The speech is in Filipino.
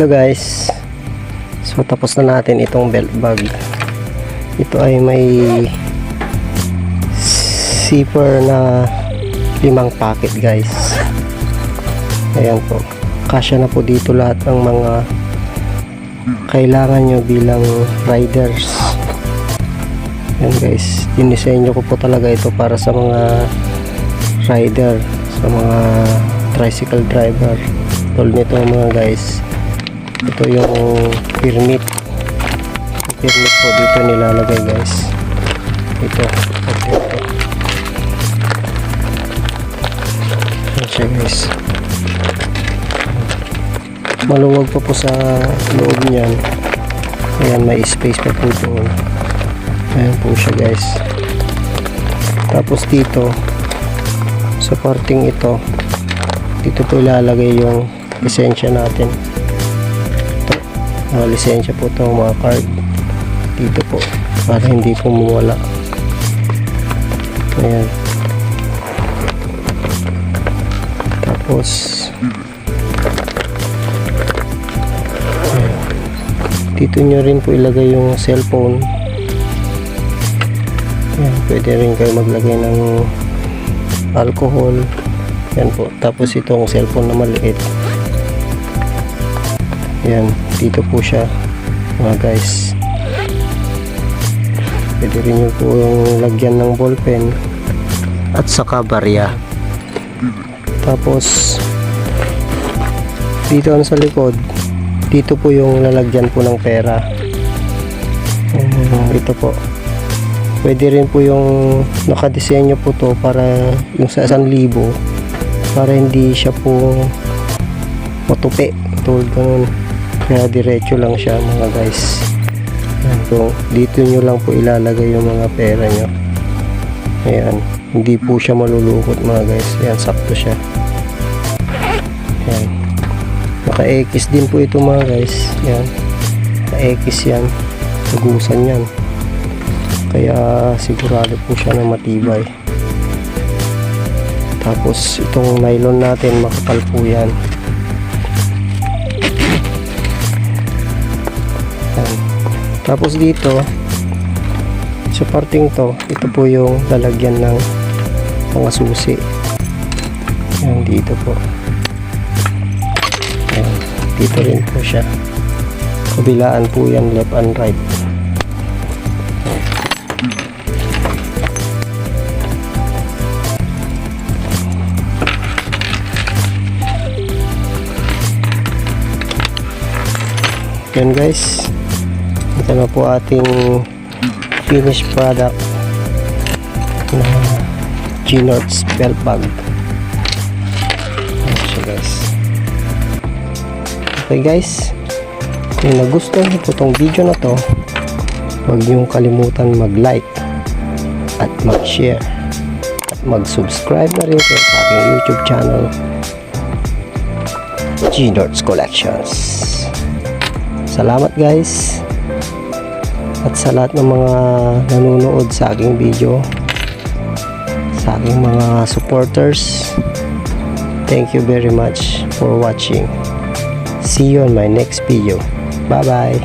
Hello guys, so tapos na natin itong belt bag. Ito ay may zipper na 5 packet guys. Ayan po, kasya na po dito lahat ng mga kailangan nyo bilang riders. Ayan guys, dinisenyo ko po talaga ito para sa mga rider, sa mga tricycle driver. Tulad nito mga guys, ito yung permit po dito nilalagay guys. Ito siya guys, maluwag pa po sa loob niyan. Ayan, may space pa po doon. Ayan po siya guys. Tapos dito sa parting ito, dito po ilalagay yung lisensya natin. Mga lisensya po itong mga card dito po para hindi po mawala. Ayan. Tapos ayan, dito nyo rin po ilagay yung cellphone. Ayan, pwede rin kayo maglagay ng alcohol. Ayan po. Tapos itong cellphone na maliit, ayan, dito po siya mga guys. Pwede rin nyo po yung lagyan ng ballpen at saka barya. Tapos dito sa likod, dito po yung lalagyan po ng pera. Ito po, pwede rin po yung nakadisenyo po to para yung sa 1,000, para hindi siya po matupi tulad ganun, kaya diretso lang siya mga guys. So dito nyo lang po ilalagay yung mga pera nyo. Ayan, hindi po siya malulukot mga guys. Ayan, sakto siya. Ayan, naka-X din po ito mga guys. Ayan, naka-X yan, tagusan yan, kaya sigurado po siya na matibay. Tapos itong nylon natin, makapal po yan. Ayan. Tapos dito sa parting to, ito po yung lalagyan ng mga susi. Ayan, dito po. Ayan, dito rin po siya. Kabilaan po yan, left and right. Yan guys, ito na po ating finished product na G-Norts belt bag. So guys, okay guys, kung nagustuhan niyo po itong video na to, huwag niyong kalimutan mag-like at mag-share at mag-subscribe na rin kayo sa aking YouTube channel, G-Norts Collections. Salamat guys, at sa lahat ng mga nanonood sa aking video, sa aking mga supporters, thank you very much for watching. See you on my next video. Bye bye.